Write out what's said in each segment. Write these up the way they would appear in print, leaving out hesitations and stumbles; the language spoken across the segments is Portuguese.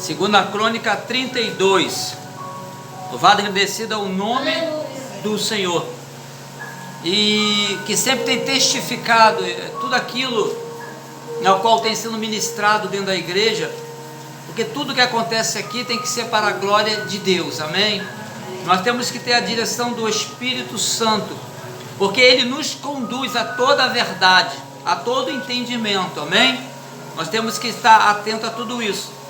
Segunda Crônica 32. Louvado e agradecido ao nome do Senhor. E que sempre tem testificado tudo aquilo ao qual tem sido ministrado dentro da igreja, porque tudo que acontece aqui tem que ser para a glória de Deus, amém? Nós temos que ter a direção do Espírito Santo, porque Ele nos conduz a toda a verdade, a todo entendimento, amém? Nós temos que estar atento a tudo isso.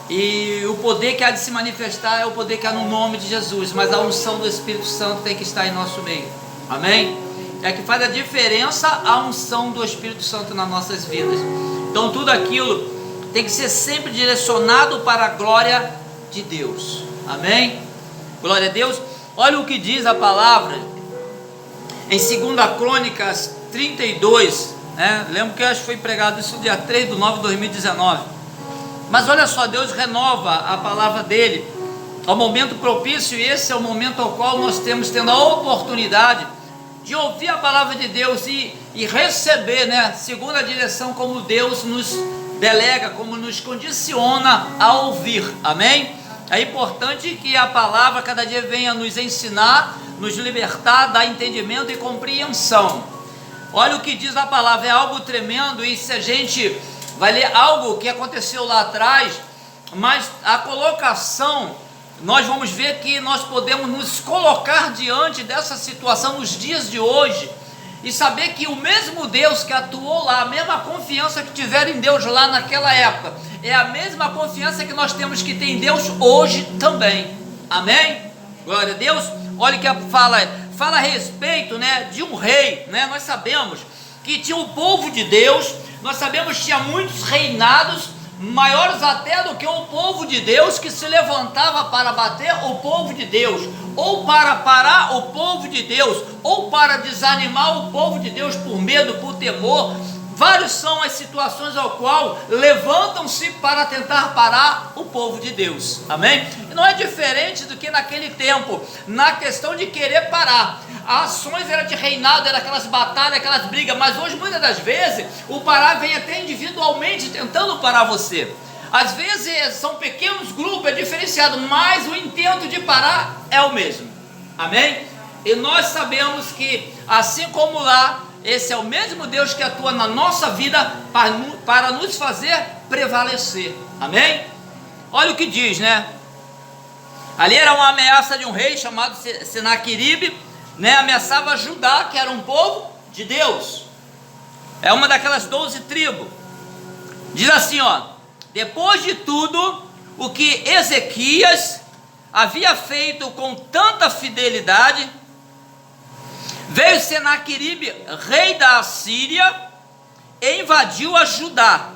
E o poder que há de se manifestar é o poder que há no nome de Jesus, mas a unção do Espírito Santo tem que estar em nosso meio, amém? É que faz a diferença a unção do Espírito Santo nas nossas vidas. Então tudo aquilo tem que ser sempre direcionado para a glória de Deus, amém? Glória a Deus. Olha o que diz a palavra em 2 Crônicas 32, né? Lembro que eu acho que foi pregado isso dia 3/9/2019. Mas olha só, Deus renova a palavra dele ao momento propício, e esse é o momento ao qual nós temos tendo a oportunidade de ouvir a palavra de Deus e receber, né, segundo a direção como Deus nos delega, como nos condiciona a ouvir, amém? É importante que a palavra cada dia venha nos ensinar, nos libertar, dar entendimento e compreensão. Olha o que diz a palavra, é algo tremendo, e se a gente vai ler algo que aconteceu lá atrás, mas a colocação, nós vamos ver que nós podemos nos colocar diante dessa situação nos dias de hoje, e saber que o mesmo Deus que atuou lá, a mesma confiança que tiveram em Deus lá naquela época, é a mesma confiança que nós temos que ter em Deus hoje também, amém? Glória a Deus. Olha que fala a respeito, né, de um rei, né? Nós sabemos que tinha o povo de Deus, nós sabemos que tinha muitos reinados, maiores até do que o povo de Deus, que se levantava para bater o povo de Deus, ou para parar o povo de Deus, ou para desanimar o povo de Deus por medo, por temor. Várias são as situações ao qual levantam-se para tentar parar o povo de Deus, amém? E não é diferente do que naquele tempo, na questão de querer parar. As ações eram de reinado, eram aquelas batalhas, aquelas brigas, mas hoje muitas das vezes o parar vem até individualmente tentando parar você. Às vezes são pequenos grupos, é diferenciado, mas o intento de parar é o mesmo, amém? E nós sabemos que assim como lá, esse é o mesmo Deus que atua na nossa vida para nos fazer prevalecer, amém? Olha o que diz, né? Ali era uma ameaça de um rei chamado Senaqueribe, né? Ameaçava Judá, que era um povo de Deus, é uma daquelas 12 tribos. Diz assim, ó: depois de tudo o que Ezequias havia feito com tanta fidelidade, veio Senaqueribe, rei da Assíria, e invadiu a Judá.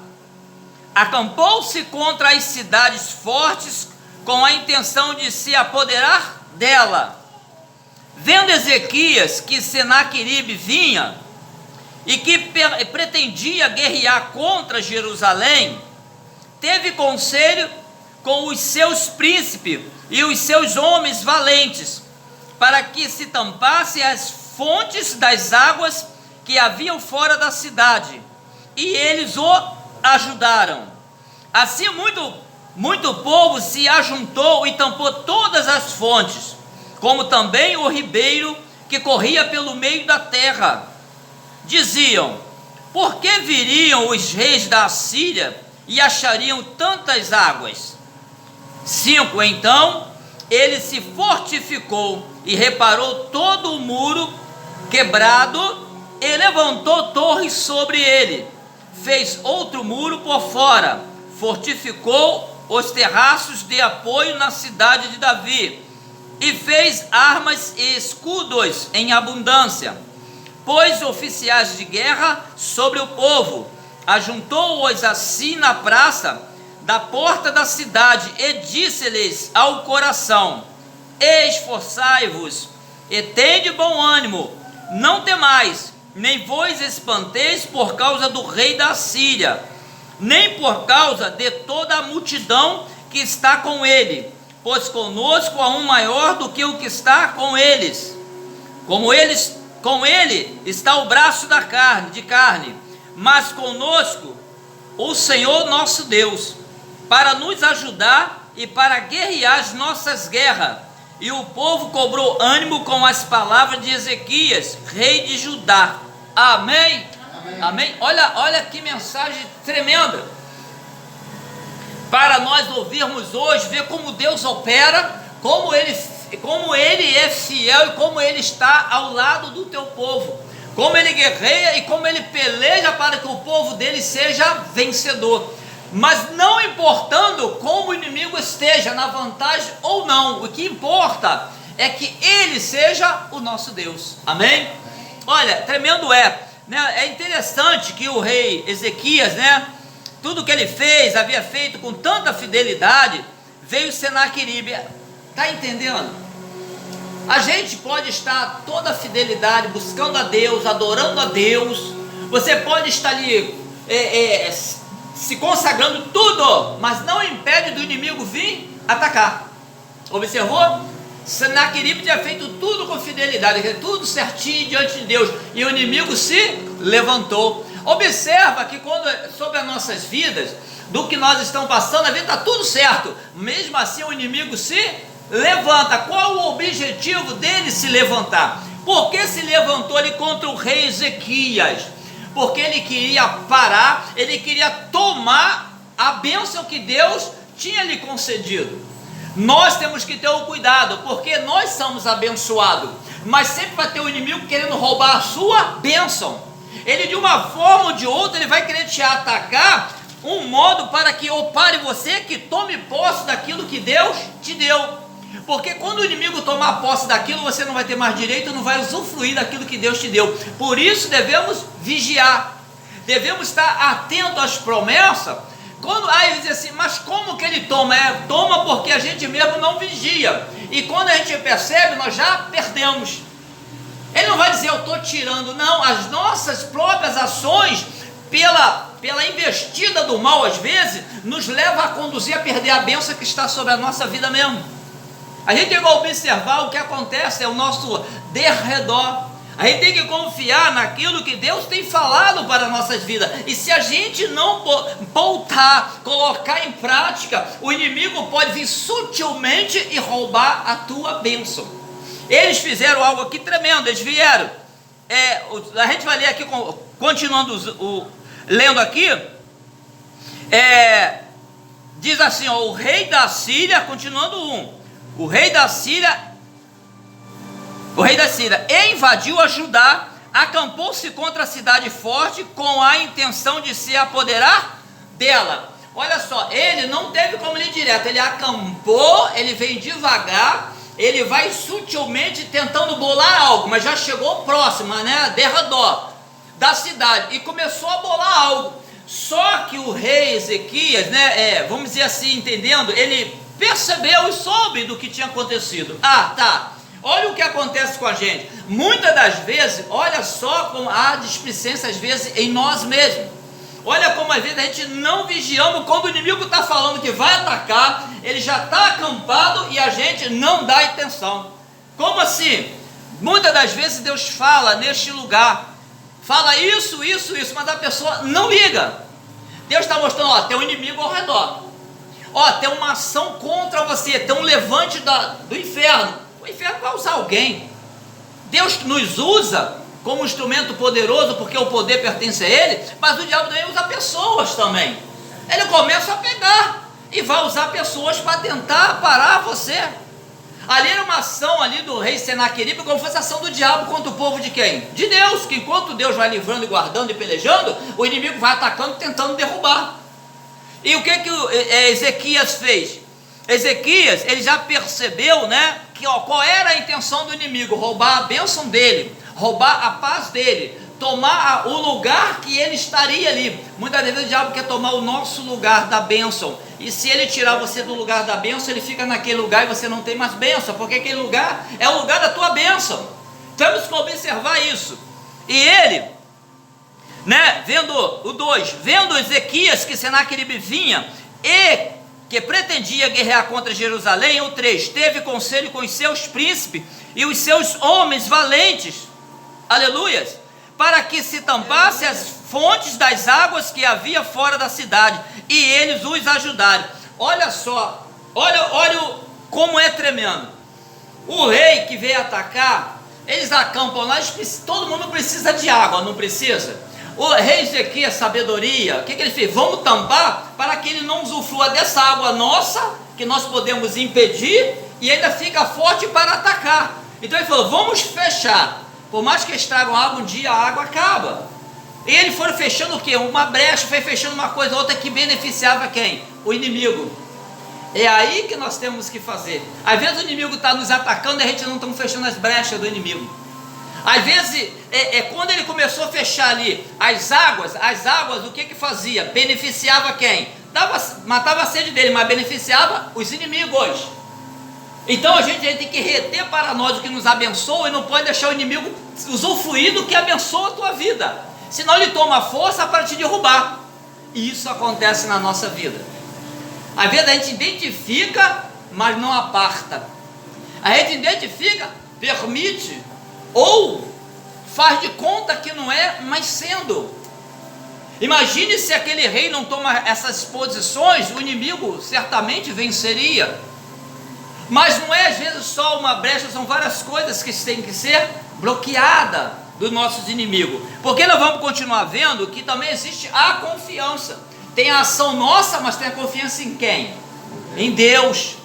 Acampou-se contra as cidades fortes com a intenção de se apoderar dela. Vendo Ezequias que Senaqueribe vinha e que pretendia guerrear contra Jerusalém, teve conselho com os seus príncipes e os seus homens valentes, para que se tampasse as fontes das águas que haviam fora da cidade, e eles o ajudaram. Assim muito povo se ajuntou e tampou todas as fontes, como também o ribeiro que corria pelo meio da terra. Diziam: por que viriam os reis da Assíria e achariam tantas águas? 5. Então ele se fortificou e reparou todo o muro quebrado, e levantou torres sobre ele. Fez outro muro por fora, fortificou os terraços de apoio na cidade de Davi, e fez armas e escudos em abundância. Pôs oficiais de guerra sobre o povo, ajuntou-os assim na praça da porta da cidade, e disse-lhes ao coração: esforçai-vos e tende bom ânimo, não temais, nem vos espanteis por causa do rei da Síria, nem por causa de toda a multidão que está com ele, pois conosco há um maior do que o que está com eles. Com ele está o braço de carne, mas conosco o Senhor nosso Deus. para nos ajudar e para guerrear as nossas guerras. E o povo cobrou ânimo com as palavras de Ezequias, rei de Judá. Amém? Amém. Amém. Olha que mensagem tremenda. Para nós ouvirmos hoje, ver como Deus opera, como Ele é fiel e como Ele está ao lado do teu povo. Como Ele guerreia e como Ele peleja para que o povo dele seja vencedor. Mas não importando como o inimigo esteja, na vantagem ou não, o que importa é que Ele seja o nosso Deus. Amém? Olha, tremendo né? É interessante que o rei Ezequias, né? Tudo que ele fez, havia feito com tanta fidelidade, veio Senaqueribe. Está entendendo? A gente pode estar toda a fidelidade, buscando a Deus, adorando a Deus. Você pode estar ali se consagrando tudo, mas não impede do inimigo vir atacar. Observou? Senaqueribe tinha feito tudo com fidelidade, tudo certinho diante de Deus, e o inimigo se levantou. Observa que quando sobre as nossas vidas, do que nós estamos passando, a vida está tudo certo, mesmo assim o inimigo se levanta. Qual o objetivo dele se levantar? Por que se levantou ali contra o rei Ezequias? Porque ele queria parar, ele queria tomar a bênção que Deus tinha lhe concedido. Nós temos que ter o cuidado, porque nós somos abençoados, mas sempre vai ter o inimigo querendo roubar a sua bênção. Ele, de uma forma ou de outra, ele vai querer te atacar, um modo para que ou pare você, que tome posse daquilo que Deus te deu. Porque quando o inimigo tomar posse daquilo, você não vai ter mais direito, não vai usufruir daquilo que Deus te deu. Por isso devemos vigiar, devemos estar atentos às promessas. Quando ele diz assim, mas como que ele toma? Toma porque a gente mesmo não vigia, e quando a gente percebe, nós já perdemos. Ele não vai dizer eu estou tirando, não. As nossas próprias ações, pela investida do mal, às vezes, nos leva a conduzir a perder a bênção que está sobre a nossa vida mesmo. A gente tem que observar o que acontece ao nosso derredor. A gente tem que confiar naquilo que Deus tem falado para as nossas vidas. E se a gente não voltar, colocar em prática, o inimigo pode vir sutilmente e roubar a tua bênção. Eles fizeram algo aqui tremendo. Eles vieram. A gente vai ler aqui, continuando lendo aqui. Diz assim, ó, o rei da Síria, continuando o rei da Síria invadiu a Judá, acampou-se contra a cidade forte com a intenção de se apoderar dela. Olha só, ele não teve como ir direto, ele acampou, ele vem devagar, ele vai sutilmente tentando bolar algo, mas já chegou próximo, né, derredor da cidade, e começou a bolar algo. Só que o rei Ezequias, né, vamos dizer assim, entendendo, ele percebeu e soube do que tinha acontecido. Olha o que acontece com a gente. Muitas das vezes, olha só como há displicência às vezes em nós mesmos. Olha como às vezes a gente não vigiamos quando o inimigo está falando que vai atacar, ele já está acampado e a gente não dá atenção. Como assim? Muitas das vezes Deus fala neste lugar, fala isso, mas a pessoa não liga. Deus está mostrando, ó, tem um inimigo ao redor, ó, tem uma ação contra você, tem um levante do inferno. O inferno vai usar alguém. Deus nos usa como instrumento poderoso, porque o poder pertence a Ele, mas o diabo também usa pessoas também. Ele começa a pegar e vai usar pessoas para tentar parar você. Ali era uma ação ali do rei Senaqueribe, como fosse a ação do diabo contra o povo de quem? De Deus, que enquanto Deus vai livrando e guardando e pelejando, o inimigo vai atacando, tentando derrubar. E o que Ezequias fez? Ezequias, ele já percebeu, né, qual era a intenção do inimigo: roubar a bênção dele, roubar a paz dele, tomar o lugar que ele estaria ali. Muitas vezes o diabo quer tomar o nosso lugar da bênção, e se ele tirar você do lugar da bênção, ele fica naquele lugar e você não tem mais bênção, porque aquele lugar é o lugar da tua bênção. Temos que observar isso. E ele, né, vendo Ezequias que Senaqueribe vinha e que pretendia guerrear contra Jerusalém, o 3, teve conselho com os seus príncipes e os seus homens valentes, aleluias, para que se tampasse as fontes das águas que havia fora da cidade, e eles os ajudaram. olha só, olha como é tremendo. O rei que veio atacar, eles acampam lá, todo mundo precisa de água, não precisa? O rei Ezequias, sabedoria, o que ele fez? Vamos tampar para que ele não usufrua dessa água nossa, que nós podemos impedir, e ainda fica forte para atacar. Então ele falou, vamos fechar. Por mais que eles tragam água, um dia a água acaba. E ele foi fechando o quê? Uma brecha, foi fechando uma coisa, outra que beneficiava quem? O inimigo. É aí que nós temos que fazer. Às vezes o inimigo está nos atacando e a gente não está fechando as brechas do inimigo. Às vezes, quando ele começou a fechar ali as águas, o que fazia? Beneficiava quem? Matava a sede dele, mas beneficiava os inimigos. Então a gente tem que reter para nós o que nos abençoa e não pode deixar o inimigo usufruir do que abençoa a tua vida. Senão ele toma força para te derrubar. E isso acontece na nossa vida. Às vezes a gente identifica, mas não aparta. A gente identifica, permite, ou faz de conta que não é, mas sendo. Imagine se aquele rei não toma essas posições, o inimigo certamente venceria. Mas não é às vezes só uma brecha, são várias coisas que têm que ser bloqueadas dos nossos inimigos. Porque nós vamos continuar vendo que também existe a confiança. Tem a ação nossa, mas tem a confiança em quem? Em Deus.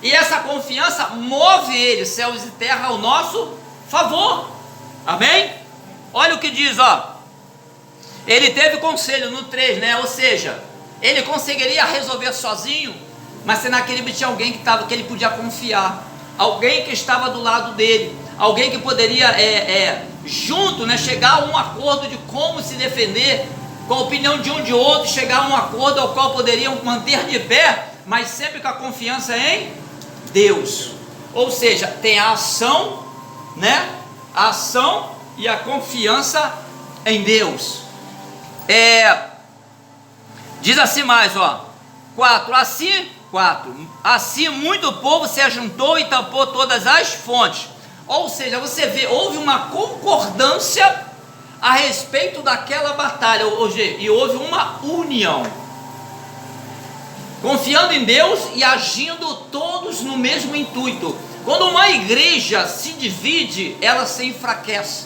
E essa confiança move ele, céus e terra, ao nosso favor. Amém? Olha o que diz, ó. Ele teve conselho no 3, né? Ou seja, ele conseguiria resolver sozinho, mas Senaqueribe tinha alguém que ele podia confiar, alguém que estava do lado dele, alguém que poderia junto, né, chegar a um acordo de como se defender, com a opinião de um de outro, chegar a um acordo ao qual poderiam manter de pé, mas sempre com a confiança em Deus. Ou seja, tem a ação, né? A ação e a confiança em Deus. Diz assim mais, ó, 4, assim muito povo se ajuntou e tampou todas as fontes. Ou seja, você vê, houve uma concordância a respeito daquela batalha, e houve uma união, confiando em Deus e agindo todos no mesmo intuito. Quando uma igreja se divide, ela se enfraquece.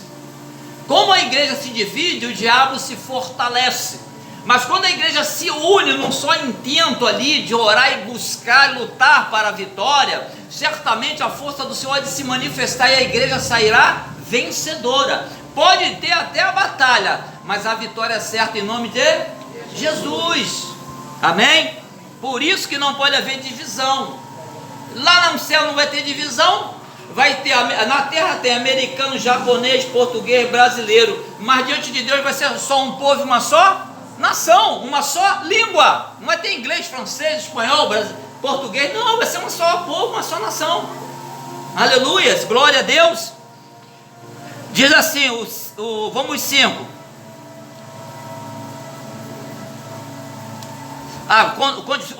Como a igreja se divide, o diabo se fortalece. Mas quando a igreja se une num só intento ali de orar e buscar, lutar para a vitória, certamente a força do Senhor há de se manifestar e a igreja sairá vencedora. Pode ter até a batalha, mas a vitória é certa em nome de Jesus. Amém? Por isso que não pode haver divisão. Lá no céu não vai ter divisão. Vai ter, na terra tem americano, japonês, português, brasileiro, mas diante de Deus vai ser só um povo e uma só nação, uma só língua. Não vai ter inglês, francês, espanhol, português, não, vai ser um só povo, uma só nação. Aleluia, glória a Deus. Diz assim, vamos 5.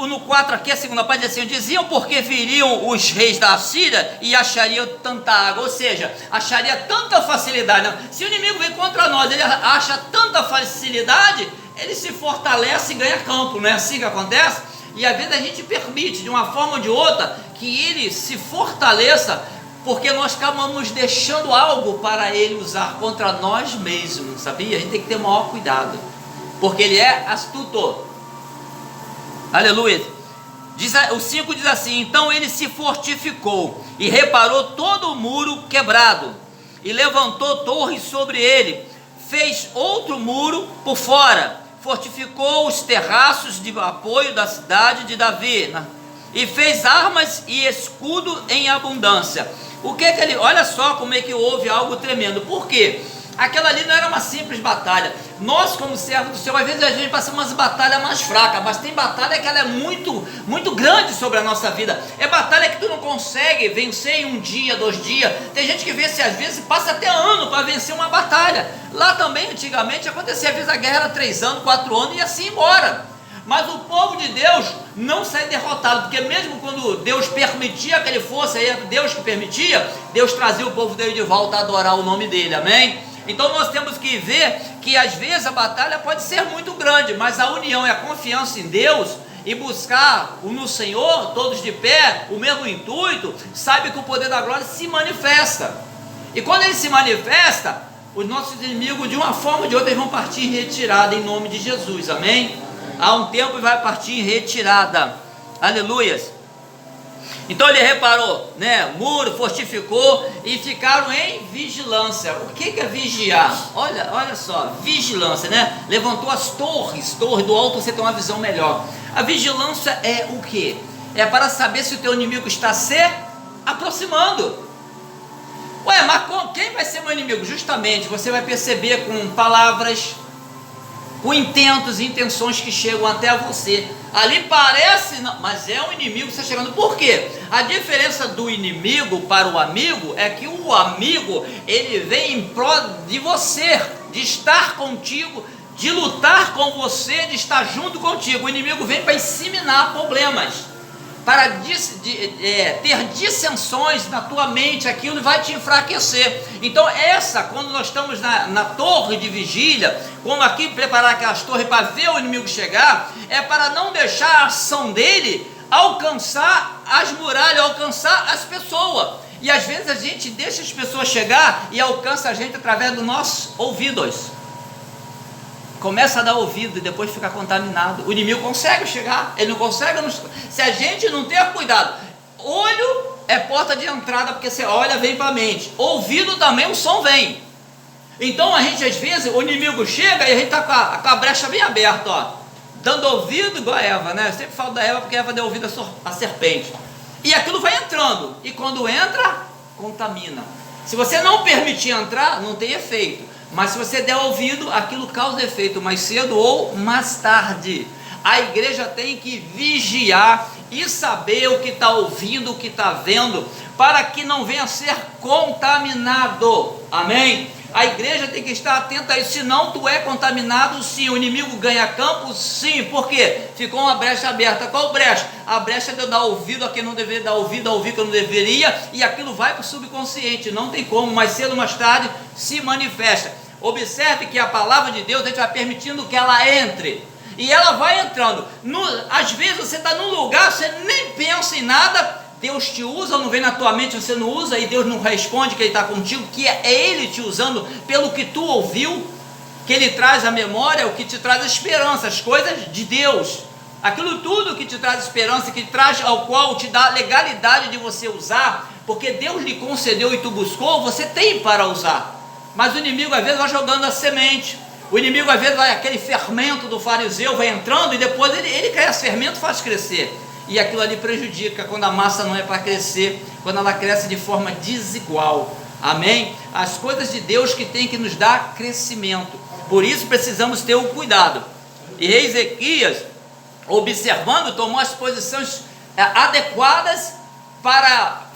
No 4 aqui, a segunda parte diz assim: diziam porque viriam os reis da Assíria e achariam tanta água, ou seja, acharia tanta facilidade. Não? Se o inimigo vem contra nós, ele acha tanta facilidade, ele se fortalece e ganha campo, não é assim que acontece? E às vezes a gente permite, de uma forma ou de outra, que ele se fortaleça, porque nós acabamos deixando algo para ele usar contra nós mesmos, sabia? A gente tem que ter o maior cuidado, porque ele é astuto. Aleluia. O 5 diz assim: então ele se fortificou e reparou todo o muro quebrado e levantou torres sobre ele, fez outro muro por fora, fortificou os terraços de apoio da cidade de Davi, né? E fez armas e escudo em abundância. O que ele, olha só como é que houve algo tremendo. Por quê? Aquela ali não era uma simples batalha. Nós, como servos do Senhor, às vezes a gente passa umas batalhas mais fracas, mas tem batalha que ela é muito, muito grande sobre a nossa vida. É batalha que tu não consegue vencer em um dia, 2 dias. Tem gente que vence às vezes, passa até ano para vencer uma batalha. Lá também, antigamente, acontecia, às vezes a guerra era 3 anos, 4 anos e assim embora. Mas o povo de Deus não sai derrotado, porque mesmo quando Deus permitia que ele fosse, aí é Deus que permitia, Deus trazia o povo dele de volta a adorar o nome dele, amém? Então nós temos que ver que às vezes a batalha pode ser muito grande, mas a união e a confiança em Deus, e buscar no Senhor, todos de pé, o mesmo intuito, sabe que o poder da glória se manifesta. E quando ele se manifesta, os nossos inimigos, de uma forma ou de outra, vão partir em retirada, em nome de Jesus, amém? Há um tempo vai partir em retirada, aleluias. Então ele reparou, né? Muro, fortificou e ficaram em vigilância. O que é vigiar? Olha só, vigilância, né? Levantou as torres do alto, você tem uma visão melhor. A vigilância é o que? É para saber se o teu inimigo está se aproximando. Ué, mas quem vai ser meu inimigo? Justamente, você vai perceber com palavras, com intentos e intenções que chegam até você. Ali parece, não, mas é o inimigo que está chegando. Por quê? A diferença do inimigo para o amigo é que o amigo, ele vem em prol de você, de estar contigo, de lutar com você, de estar junto contigo. O inimigo vem para inseminar problemas, para ter dissensões na tua mente, aquilo vai te enfraquecer. Então quando nós estamos na torre de vigília, como aqui preparar aquelas torres para ver o inimigo chegar, é para não deixar a ação dele alcançar as muralhas, alcançar as pessoas. E às vezes a gente deixa as pessoas chegar e alcança a gente através dos nossos ouvidos. Começa a dar ouvido e depois fica contaminado. O inimigo consegue chegar, ele não consegue. Se a gente não ter cuidado, olho é porta de entrada, porque você olha, vem para a mente. Ouvido também, o som vem. Então a gente, às vezes, o inimigo chega e a gente está com a brecha bem aberta, ó, dando ouvido igual a Eva, né? Eu sempre falo da Eva porque a Eva deu ouvido à serpente. E aquilo vai entrando, e quando entra, contamina. Se você não permitir entrar, não tem efeito. Mas se você der ouvido, aquilo causa efeito mais cedo ou mais tarde. A igreja tem que vigiar e saber o que está ouvindo, o que está vendo, para que não venha a ser contaminado. Amém? A igreja tem que estar atenta a isso, senão tu é contaminado, sim. O inimigo ganha campo, sim. Por quê? Ficou uma brecha aberta. Qual brecha? A brecha de eu dar ouvido a quem não deveria dar ouvido, a ouvir que eu não deveria, e aquilo vai para o subconsciente. Não tem como, mais cedo ou mais tarde se manifesta. Observe que a palavra de Deus, a gente vai permitindo que ela entre, e ela vai entrando. Às vezes você está num lugar, você nem pensa em nada, Deus te usa, não vem na tua mente, você não usa, e Deus não responde que Ele está contigo, que é Ele te usando pelo que tu ouviu, que Ele traz a memória, o que te traz a esperança, as coisas de Deus, aquilo tudo que te traz esperança, que traz ao qual te dá legalidade de você usar, porque Deus lhe concedeu e tu buscou, você tem para usar. Mas o inimigo às vezes vai jogando a semente, o inimigo às vezes vai, aquele fermento do fariseu vai entrando, e depois ele cresce, fermento faz crescer, e aquilo ali prejudica, quando a massa não é para crescer, quando ela cresce de forma desigual. Amém? As coisas de Deus que tem que nos dar crescimento, por isso precisamos ter o cuidado. E rei Ezequias, observando, tomou as posições adequadas para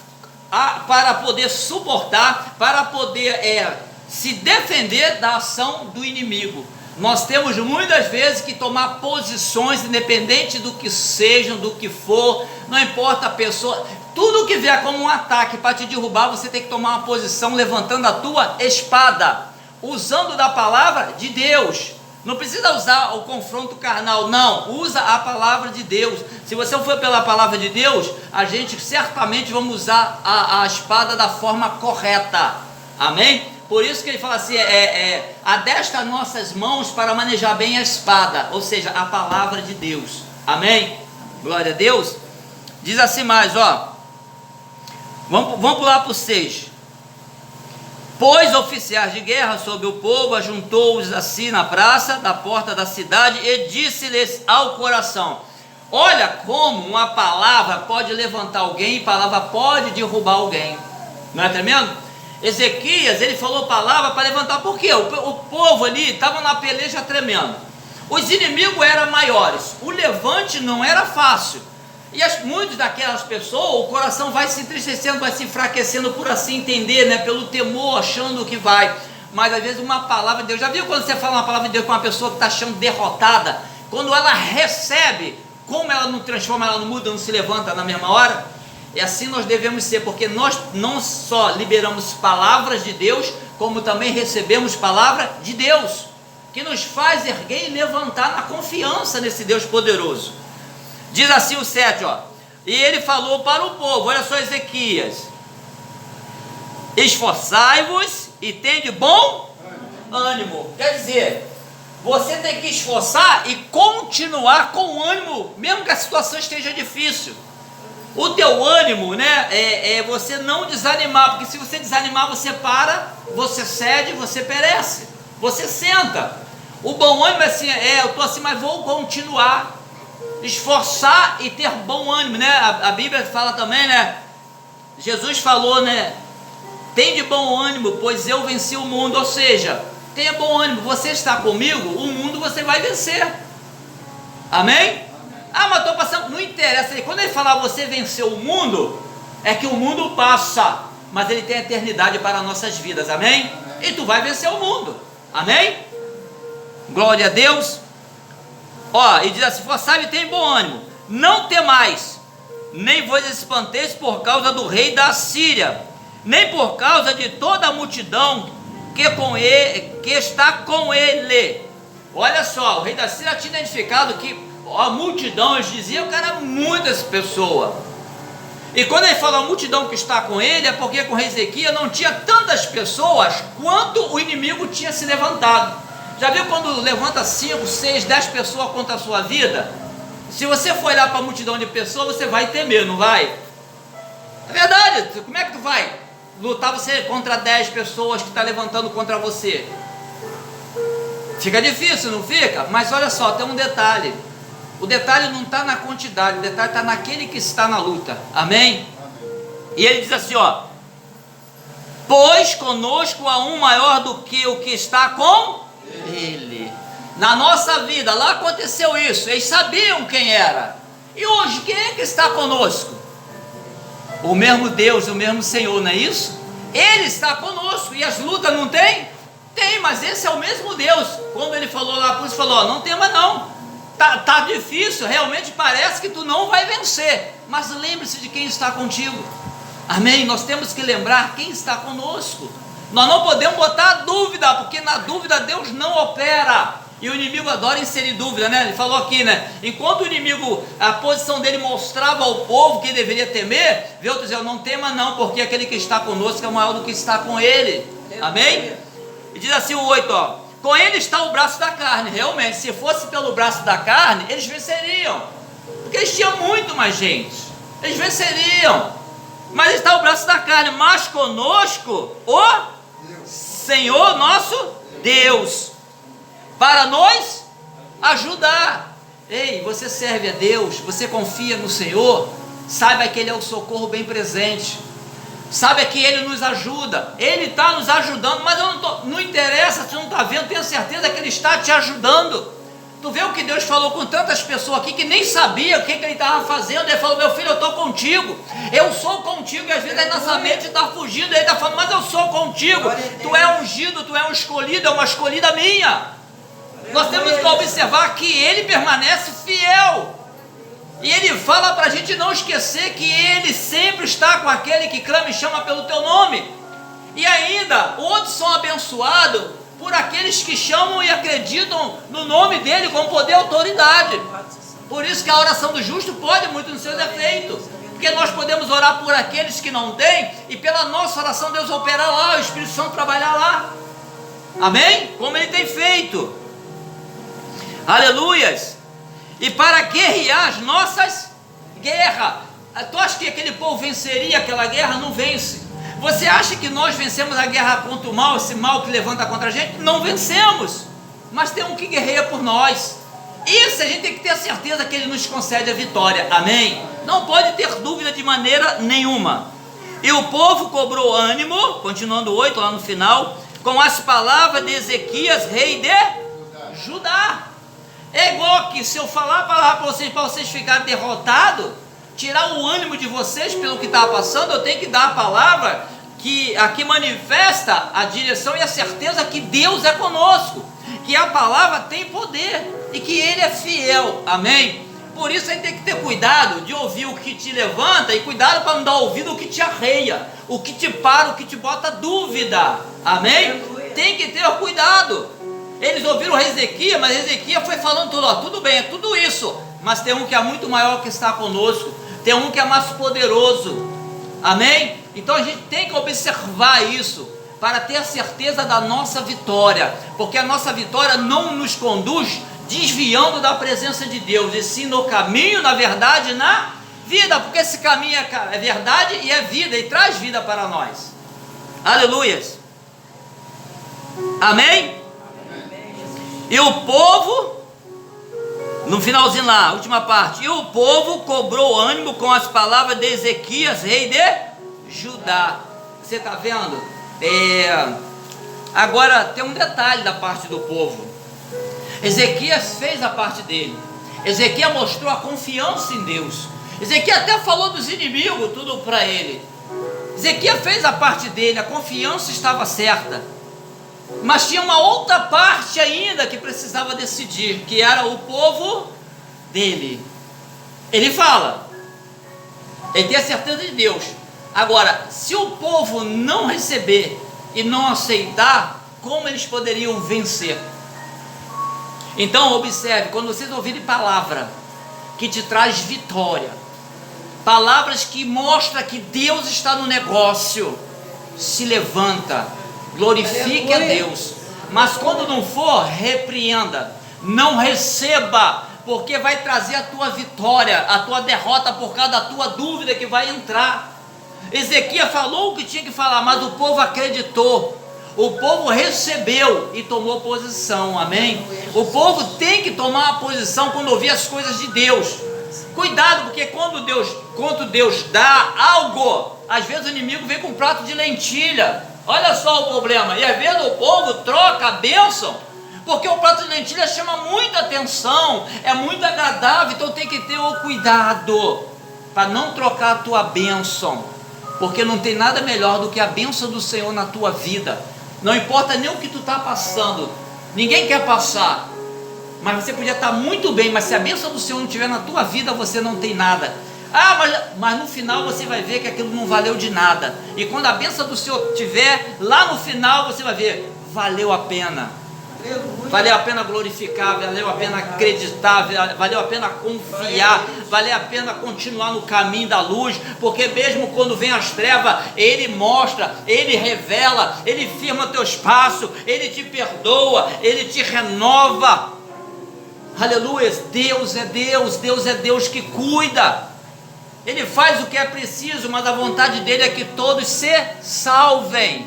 poder suportar, para poder se defender da ação do inimigo. Nós temos muitas vezes que tomar posições, independente do que seja, do que for, não importa a pessoa, tudo que vier como um ataque para te derrubar, você tem que tomar uma posição levantando a tua espada, usando da palavra de Deus. Não precisa usar o confronto carnal, não, usa a palavra de Deus. Se você não for pela palavra de Deus, a gente certamente vamos usar a espada da forma correta, amém? Por isso que ele fala assim, adestra nossas mãos para manejar bem a espada, ou seja, a palavra de Deus, amém? Glória a Deus. Diz assim mais, ó, vamos pular para o 6. Pôs oficiais de guerra sobre o povo, ajuntou-os assim na praça da porta da cidade e disse-lhes ao coração. Olha como uma palavra pode levantar alguém, e palavra pode derrubar alguém, não é tremendo? Ezequias, ele falou palavra para levantar, por quê? O povo ali estava na peleja tremendo, os inimigos eram maiores, o levante não era fácil, e muitas daquelas pessoas, o coração vai se entristecendo, vai se enfraquecendo, por assim entender, né? Pelo temor, achando que vai, mas às vezes uma palavra de Deus, já viu quando você fala uma palavra de Deus para uma pessoa que está achando derrotada, quando ela recebe, como ela não transforma, ela não muda, não se levanta na mesma hora? E assim nós devemos ser, porque nós não só liberamos palavras de Deus, como também recebemos palavra de Deus, que nos faz erguer e levantar na confiança nesse Deus poderoso. Diz assim o 7, ó. E ele falou para o povo, olha só Ezequias: esforçai-vos e tende bom ânimo. Quer dizer, você tem que esforçar e continuar com ânimo, mesmo que a situação esteja difícil. O teu ânimo, né, é você não desanimar, porque se você desanimar, você para, você cede, você perece, você senta. O bom ânimo é assim, eu estou assim, mas vou continuar. Esforçar e ter bom ânimo, né? A Bíblia fala também, né? Jesus falou, né? Tem de bom ânimo, pois eu venci o mundo. Ou seja, tenha bom ânimo. Você está comigo, o mundo você vai vencer. Amém? Ah, mas estou passando. Não interessa. Quando ele falar você venceu o mundo, é que o mundo passa, mas ele tem a eternidade para nossas vidas. Amém? E tu vai vencer o mundo. Amém? Glória a Deus. Ó, e diz assim: sabe, tem bom ânimo, não temais, nem vos espanteis por causa do rei da Síria, nem por causa de toda a multidão que está com ele. Olha só, o rei da Síria tinha identificado que a multidão, eles diziam que era muitas pessoas. E quando ele fala a multidão que está com ele, é porque com Ezequias não tinha tantas pessoas quanto o inimigo tinha se levantado. Já viu quando levanta 5, 6, 10 pessoas contra a sua vida? Se você for olhar para a multidão de pessoas, você vai temer, não vai? É verdade. Como é que tu vai lutar você contra 10 pessoas que estão levantando contra você? Fica difícil, não fica? Mas olha só, tem um detalhe. O detalhe não está na quantidade, o detalhe está naquele que está na luta. Amém? E ele diz assim, ó: pois conosco há um maior do que o que está com ele. Na nossa vida, lá aconteceu isso, eles sabiam quem era. E hoje, quem é que está conosco? O mesmo Deus, o mesmo Senhor, não é isso? Ele está conosco. E as lutas não tem? Tem, mas esse é o mesmo Deus. Quando ele falou lá, por isso falou: não tema não, tá difícil, realmente parece que tu não vai vencer, mas lembre-se de quem está contigo. Amém? Nós temos que lembrar quem está conosco. Nós não podemos botar dúvida, porque na dúvida Deus não opera. E o inimigo adora inserir dúvida, né? Ele falou aqui, né? Enquanto o inimigo, a posição dele mostrava ao povo que deveria temer, veio dizer: não tema não, porque aquele que está conosco é maior do que está com ele. Amém? E diz assim o 8, ó: com ele está o braço da carne. Realmente, se fosse pelo braço da carne, eles venceriam, porque eles tinham muito mais gente, eles venceriam. Mas está o braço da carne, mas conosco o Senhor nosso Deus, para nos ajudar. Ei, você serve a Deus, você confia no Senhor, saiba que Ele é o socorro bem presente, saiba que Ele nos ajuda, Ele está nos ajudando, mas não interessa se não está vendo, tenha certeza que Ele está te ajudando. Tu vê o que Deus falou com tantas pessoas aqui que nem sabia o que Ele estava fazendo. Ele falou: meu filho, eu estou contigo, eu sou contigo. E às vezes a nossa mente está fugindo, Ele está falando: mas eu sou contigo, tu é ungido, tu é um escolhido, é uma escolhida minha. Nós temos que observar que Ele permanece fiel, e Ele fala para a gente não esquecer que Ele sempre está com aquele que clama e chama pelo teu nome. E ainda, outros são abençoados por aqueles que chamam e acreditam no nome dele com poder e autoridade. Por isso que a oração do justo pode muito nos seus efeitos, porque nós podemos orar por aqueles que não têm, e pela nossa oração Deus operar lá, o Espírito Santo trabalhar lá. Amém? Como Ele tem feito. Aleluias. E para guerrear as nossas guerras. Tu acha que aquele povo venceria aquela guerra? Não vence. Você acha que nós vencemos a guerra contra o mal, esse mal que levanta contra a gente? Não vencemos, mas tem um que guerreia por nós. Isso a gente tem que ter a certeza que Ele nos concede a vitória. Amém? Não pode ter dúvida de maneira nenhuma. E o povo cobrou ânimo, continuando 8 lá no final, com as palavras de Ezequias, rei de Judá. É igual que se eu falar a palavra para vocês ficarem derrotados, tirar o ânimo de vocês pelo que está passando, eu tenho que dar a palavra que aqui manifesta a direção e a certeza que Deus é conosco, que a palavra tem poder e que Ele é fiel. Amém? Por isso a gente tem que ter cuidado de ouvir o que te levanta e cuidado para não dar ouvido o que te arreia, o que te para, o que te bota dúvida. Amém? Tem que ter cuidado. Eles ouviram Ezequias, mas Ezequias foi falando tudo: ó, tudo bem, é tudo isso, mas tem um que é muito maior que está conosco, tem um que é mais poderoso, amém? Então a gente tem que observar isso, para ter a certeza da nossa vitória, porque a nossa vitória não nos conduz desviando da presença de Deus, e sim no caminho, na verdade, na vida, porque esse caminho é verdade e é vida, e traz vida para nós, aleluias, amém? E o povo, no finalzinho lá, última parte, e o povo cobrou ânimo com as palavras de Ezequias, rei de Judá. Você está vendo? Agora tem um detalhe da parte do povo. Ezequias fez a parte dele. Ezequias mostrou a confiança em Deus. Ezequias até falou dos inimigos, tudo para ele. Ezequias fez a parte dele, a confiança estava certa. Mas tinha uma outra parte ainda que precisava decidir, que era o povo dele. Ele fala, ele tem a certeza de Deus. Agora, se o povo não receber e não aceitar, como eles poderiam vencer? Então observe, quando vocês ouvirem palavra que te traz vitória, palavras que mostram que Deus está no negócio, se levanta, glorifique a Deus. Mas quando não for, repreenda, não receba, porque vai trazer a tua vitória, a tua derrota por causa da tua dúvida que vai entrar. Ezequias falou o que tinha que falar, mas o povo acreditou, o povo recebeu e tomou posição, amém? O povo tem que tomar a posição quando ouvir as coisas de Deus. Cuidado, porque quando Deus dá algo, às vezes o inimigo vem com um prato de lentilha. Olha só o problema, e às vezes o povo troca a bênção, porque o prato de lentilha chama muita atenção, é muito agradável, então tem que ter o cuidado, para não trocar a tua bênção, porque não tem nada melhor do que a bênção do Senhor na tua vida. Não importa nem o que tu está passando, ninguém quer passar, mas você podia estar muito bem, mas se a bênção do Senhor não estiver na tua vida, você não tem nada. Mas no final você vai ver que aquilo não valeu de nada. E quando a bênção do Senhor estiver lá no final, você vai ver, valeu a pena. Valeu a pena glorificar, valeu a pena acreditar, valeu a pena confiar, valeu a pena continuar no caminho da luz, porque mesmo quando vem as trevas, Ele mostra, Ele revela, Ele firma teus passos, Ele te perdoa, Ele te renova. Aleluia, Deus é Deus que cuida. Ele faz o que é preciso, mas a vontade dele é que todos se salvem.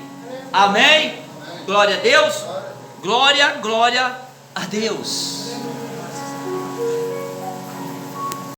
Amém? Glória a Deus. Glória a Deus.